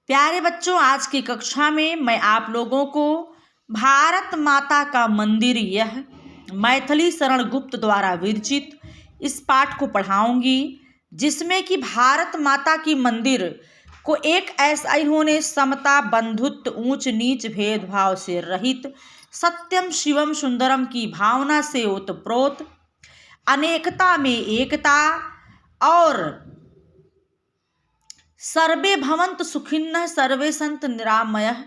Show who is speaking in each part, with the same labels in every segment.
Speaker 1: प्यारे बच्चों, आज की कक्षा में मैं आप लोगों को भारत माता का मंदिर यह मैथिली शरण गुप्त द्वारा विरचित इस पाठ को पढ़ाऊंगी, जिसमें कि भारत माता की मंदिर को एक ऐसा इन्होंने समता, बंधुत्व, ऊंच नीच, भेदभाव से रहित, सत्यम शिवम सुंदरम की भावना से ओतप्रोत, अनेकता में एकता और सर्वे भवन्तु सुखिनः सर्वे सन्तु निरामयः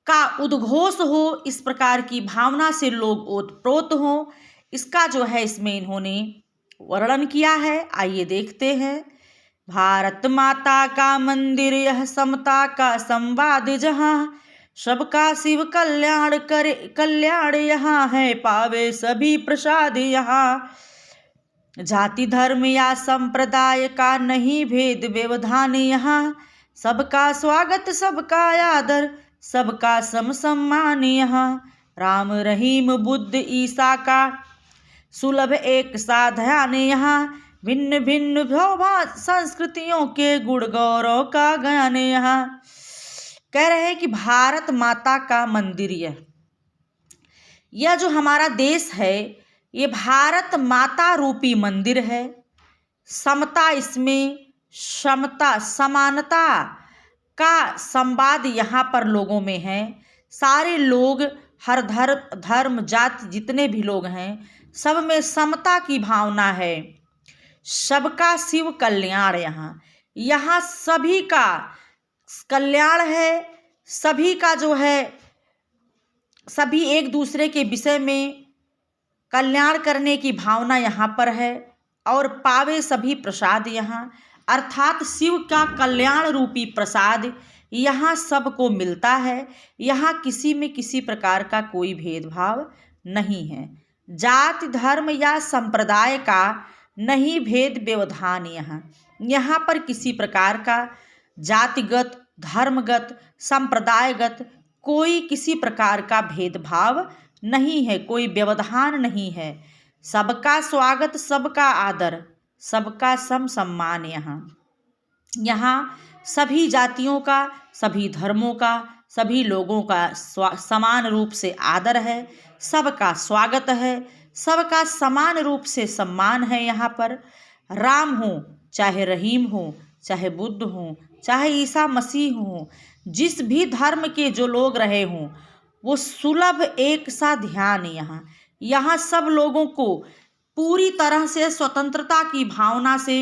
Speaker 1: का उद्घोष हो, इस प्रकार की भावना से लोग ओतप्रोत हो। इसका जो है इसमें इन्होंने वर्णन किया है। आइए देखते हैं। भारत माता का मंदिर यह समता का संवाद जहाँ, सबका शिव कल्याण करे, कल्याण यहाँ है, पावे सभी प्रसाद यहाँ। जाति धर्म या संप्रदाय का नहीं भेद व्यवधान यहाँ, सबका स्वागत सबका आदर, सबका सम सम्मान यहाँ। राम रहीम बुद्ध ईसा का सुलभ एक सा ध्यान यहाँ, भिन्न भिन्न भोभा संस्कृतियों के गुण गौरव का ज्ञान यहाँ। कह रहे हैं कि भारत माता का मंदिर यह जो हमारा देश है, ये भारत माता रूपी मंदिर है। समता, इसमें समता, समानता का संवाद यहाँ पर लोगों में है। सारे लोग, हर धर्म जाति जितने भी लोग हैं, सब में समता की भावना है। सबका शिव कल्याण यहाँ सभी का कल्याण है। सभी का जो है, सभी एक दूसरे के विषय में कल्याण करने की भावना यहाँ पर है। और पावे सभी प्रसाद यहाँ, अर्थात शिव का कल्याण रूपी प्रसाद यहाँ सबको मिलता है। यहाँ किसी में किसी प्रकार का कोई भेदभाव नहीं है। जाति धर्म या संप्रदाय का नहीं भेद व्यवधान यहाँ पर किसी प्रकार का जातिगत, धर्मगत, संप्रदायगत कोई किसी प्रकार का भेदभाव नहीं है, कोई व्यवधान नहीं है। सबका स्वागत, सबका आदर, सबका सम सम्मान यहाँ सभी जातियों का, सभी धर्मों का, सभी लोगों का समान रूप से आदर है, सबका स्वागत है, सबका समान रूप से सम्मान है। यहाँ पर राम हो चाहे रहीम हो, चाहे बुद्ध हो, चाहे ईसा मसीह हो, जिस भी धर्म के जो लोग रहे हों, वो सुलभ एक सा ध्यान यहाँ सब लोगों को पूरी तरह से स्वतंत्रता की भावना से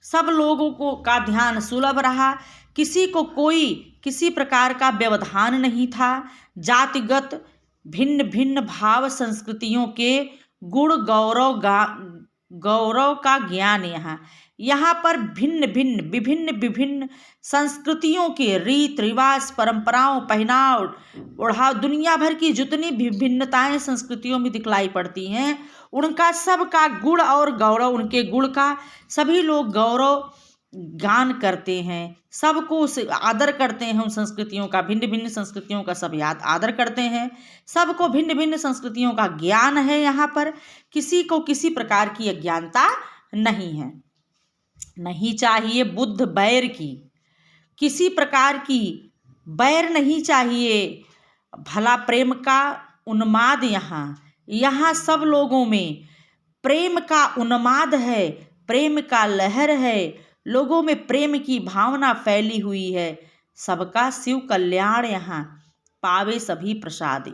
Speaker 1: सब लोगों को का ध्यान सुलभ रहा। किसी को कोई किसी प्रकार का व्यवधान नहीं था। जातिगत भिन्न भिन्न भाव संस्कृतियों के गुण गौरव का ज्ञान यहाँ पर भिन्न विभिन्न संस्कृतियों के रीत रिवाज, परंपराओं, पहनाव, ओढ़ाव, दुनिया भर की जितनी विभिन्नताएं संस्कृतियों में दिखलाई पड़ती हैं, उनका सबका गुण और गौरव, उनके गुण का सभी लोग गौरव गान करते हैं, सबको आदर करते हैं। उन संस्कृतियों का, भिन्न भिन्न संस्कृतियों का सब आदर करते हैं। सबको भिन्न भिन्न संस्कृतियों का ज्ञान है। यहाँ पर किसी को किसी प्रकार की अज्ञानता नहीं है। नहीं चाहिए बुद्ध बैर की, किसी प्रकार की बैर नहीं चाहिए। भला प्रेम का उन्माद यहाँ सब लोगों में प्रेम का उन्माद है, प्रेम का लहर है। लोगों में प्रेम की भावना फैली हुई है। सबका शिव कल्याण यहाँ, पावे सभी प्रसाद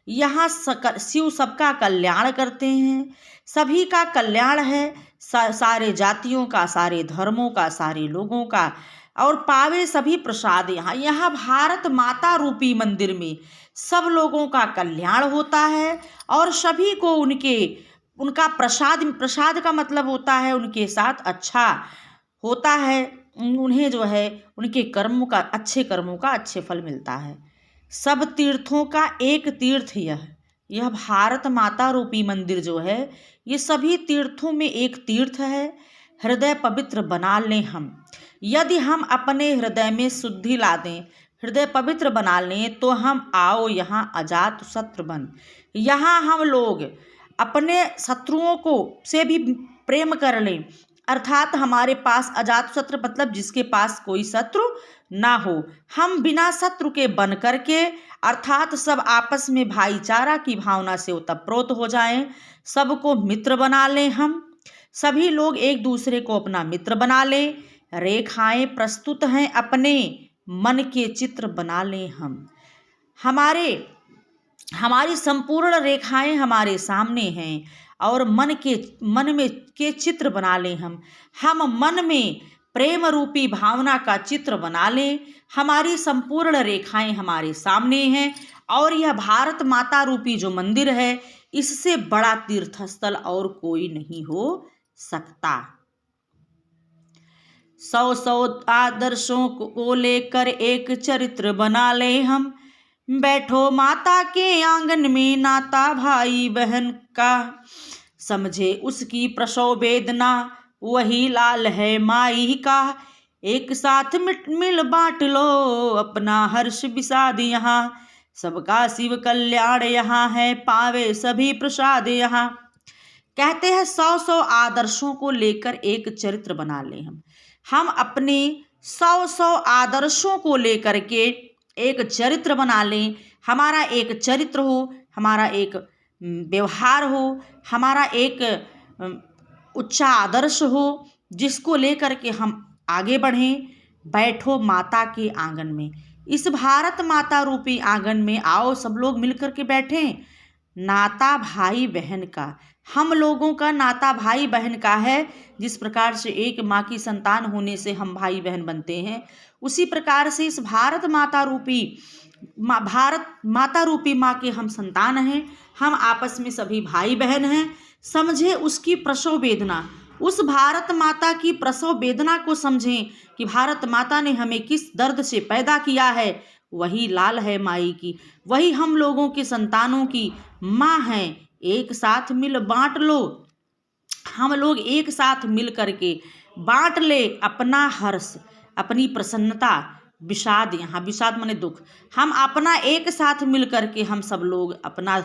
Speaker 1: यहाँ शिव सबका कल्याण करते हैं। सभी का कल्याण है, सारे जातियों का, सारे धर्मों का, सारे लोगों का, और पावे सभी प्रसाद यहाँ भारत माता रूपी मंदिर में सब लोगों का कल्याण होता है। और सभी को उनका प्रसाद का मतलब होता है उनके साथ अच्छा होता है। उन्हें जो है उनके कर्मों का, अच्छे कर्मों का अच्छे फल मिलता है। सब तीर्थों का एक तीर्थ यह भारत माता रूपी मंदिर जो है, ये सभी तीर्थों में एक तीर्थ है। हृदय पवित्र बना लें हम, यदि हम अपने हृदय में शुद्धि ला दें, हृदय पवित्र बना लें, तो हम आओ यहाँ अजात शत्रु बन। यहाँ हम लोग अपने शत्रुओं को से भी प्रेम कर लें, अर्थात हमारे पास अजातशत्रु मतलब जिसके पास कोई शत्रु ना हो। हम बिना शत्रु के बन करके अर्थात सब आपस में भाईचारा की भावना से ओतप्रोत हो जाएं, सबको मित्र बना लें। हम सभी लोग एक दूसरे को अपना मित्र बना लें। रेखाएं प्रस्तुत हैं, अपने मन के चित्र बना लें। हम हमारी संपूर्ण रेखाएं हमारे सामने हैं और मन में के चित्र बना लें। हम मन में प्रेम रूपी भावना का चित्र बना लें। हमारी संपूर्ण रेखाएं हमारे सामने हैं और यह भारत माता रूपी जो मंदिर है, इससे बड़ा तीर्थस्थल और कोई नहीं हो सकता। 100 आदर्शों को लेकर एक चरित्र बना ले हम। बैठो माता के आंगन में नाता भाई बहन का, समझे उसकी प्रसव वेदना वही लाल है माई का। एक साथ मिल बांट लो अपना हर्ष विषाद यहाँ, सबका शिव कल्याण यहाँ है पावे सभी प्रसाद यहाँ। कहते हैं 100 आदर्शों को लेकर एक चरित्र बना ले हम अपने 100 आदर्शों को लेकर के एक चरित्र बना लें। हमारा एक चरित्र हो, हमारा एक व्यवहार हो, हमारा एक उच्च आदर्श हो, जिसको लेकर के हम आगे बढ़ें। बैठो माता के आंगन में, इस भारत माता रूपी आंगन में आओ, सब लोग मिलकर के बैठें। नाता भाई बहन का, हम लोगों का नाता भाई बहन का है। जिस प्रकार से एक माँ की संतान होने से हम भाई बहन बनते हैं, उसी प्रकार से इस भारत माता रूपी माँ के हम संतान हैं। हम आपस में सभी भाई बहन हैं। समझे उसकी प्रसव वेदना, उस भारत माता की प्रसव वेदना को समझें कि भारत माता ने हमें किस दर्द से पैदा किया है। वही लाल है माई की, वही हम लोगों के संतानों की माँ है। एक साथ मिल बांट लो, हम लोग एक साथ मिल करके बांट ले अपना हर्ष, अपनी प्रसन्नता, विषाद, यहाँ विषाद माने दुख। हम अपना एक साथ मिल करके हम सब लोग अपना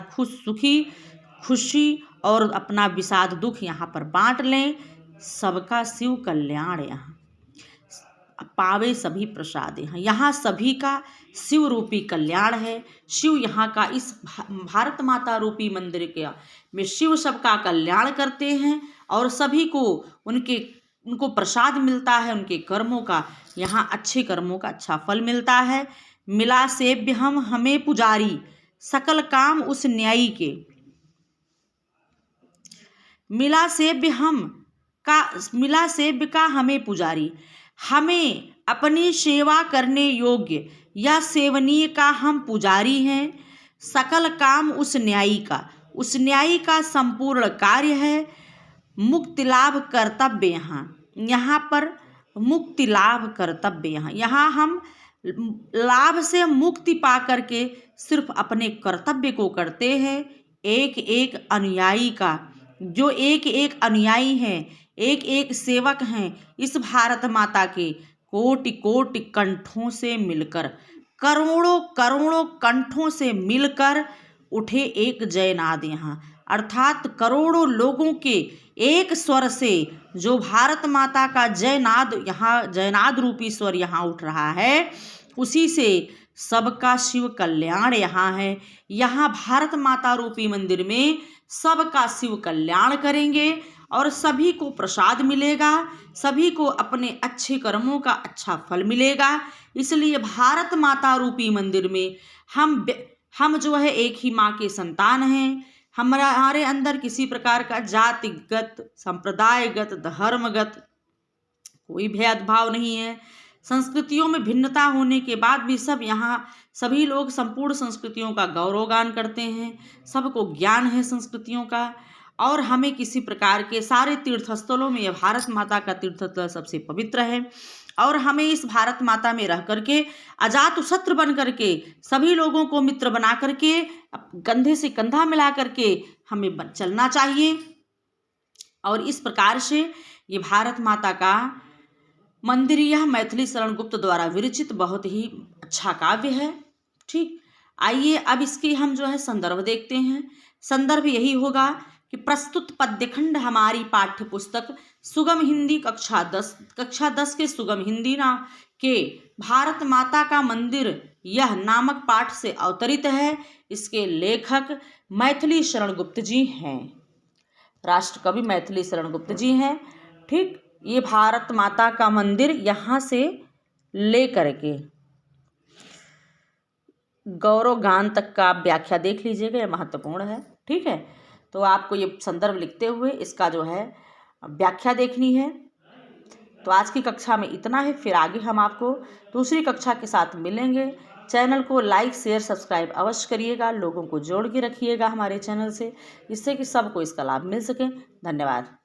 Speaker 1: खुशी और अपना विषाद दुख यहाँ पर बांट लें। सबका शिव कल्याण यहाँ पावे सभी प्रसाद यहाँ सभी का शिव रूपी कल्याण है। शिव यहाँ का इस भारत माता रूपी मंदिर के में शिव सबका कल्याण करते हैं और सभी को उनको प्रसाद मिलता है। उनके कर्मों का यहाँ अच्छे कर्मों का अच्छा फल मिलता है। मिला सेव्य हम हमें पुजारी, सकल काम उस न्यायी के। मिला सेव्य का हमें पुजारी, हमें अपनी सेवा करने योग्य या सेवनीय का हम पुजारी हैं। सकल काम उस न्यायी का संपूर्ण कार्य है। मुक्ति लाभ कर्तव्य यहाँ पर मुक्ति लाभ कर्तव्य यहाँ हम लाभ से मुक्ति पा करके सिर्फ अपने कर्तव्य को करते हैं। एक एक अनुयायी का, जो एक एक अनुयायी हैं, एक एक सेवक हैं, इस भारत माता के कोटि कोटि कंठों से मिलकर, करोड़ों करोड़ों कंठों से मिलकर उठे एक जयनाद यहाँ, अर्थात करोड़ों लोगों के एक स्वर से जो भारत माता का जयनाद रूपी स्वर यहाँ उठ रहा है, उसी से सबका शिव कल्याण यहाँ है। यहाँ भारत माता रूपी मंदिर में सबका शिव कल्याण करेंगे और सभी को प्रसाद मिलेगा, सभी को अपने अच्छे कर्मों का अच्छा फल मिलेगा। इसलिए भारत माता रूपी मंदिर में हम जो है एक ही माँ के संतान हैं। हमारे अंदर किसी प्रकार का जातिगत, संप्रदायगत, धर्मगत कोई भेदभाव नहीं है। संस्कृतियों में भिन्नता होने के बाद भी सभी लोग संपूर्ण संस्कृतियों का गौरवगान करते हैं। सबको ज्ञान है संस्कृतियों का और हमें किसी प्रकार के सारे तीर्थस्थलों में यह भारत माता का तीर्थस्थल सबसे पवित्र है और हमें इस भारत माता में रह करके अजातशत्रु बन करके सभी लोगों को मित्र बना करके कंधे से कंधा मिला करके हमें चलना चाहिए। और इस प्रकार से ये भारत माता का मंदिर यह मैथिली शरण गुप्त द्वारा विरचित बहुत ही अच्छा काव्य है। ठीक, आइए अब इसके हम जो है संदर्भ देखते हैं। संदर्भ यही होगा कि कि प्रस्तुत पद्यखंड हमारी पाठ्य पुस्तक सुगम हिंदी कक्षा 10 के सुगम हिंदी के भारत माता का मंदिर यह नामक पाठ से अवतरित है। इसके लेखक मैथिली शरण गुप्त जी हैं, राष्ट्रकवि मैथिली शरण गुप्त जी हैं। ठीक, ये भारत माता का मंदिर यहाँ से ले करके गौरव गान तक का आप व्याख्या देख लीजिएगा, यह महत्वपूर्ण है। ठीक है, तो आपको ये संदर्भ लिखते हुए इसका जो है व्याख्या देखनी है। तो आज की कक्षा में इतना है, फिर आगे हम आपको दूसरी कक्षा के साथ मिलेंगे। चैनल को लाइक शेयर सब्सक्राइब अवश्य करिएगा, लोगों को जोड़ के रखिएगा हमारे चैनल से, जिससे कि सबको इसका लाभ मिल सके। धन्यवाद।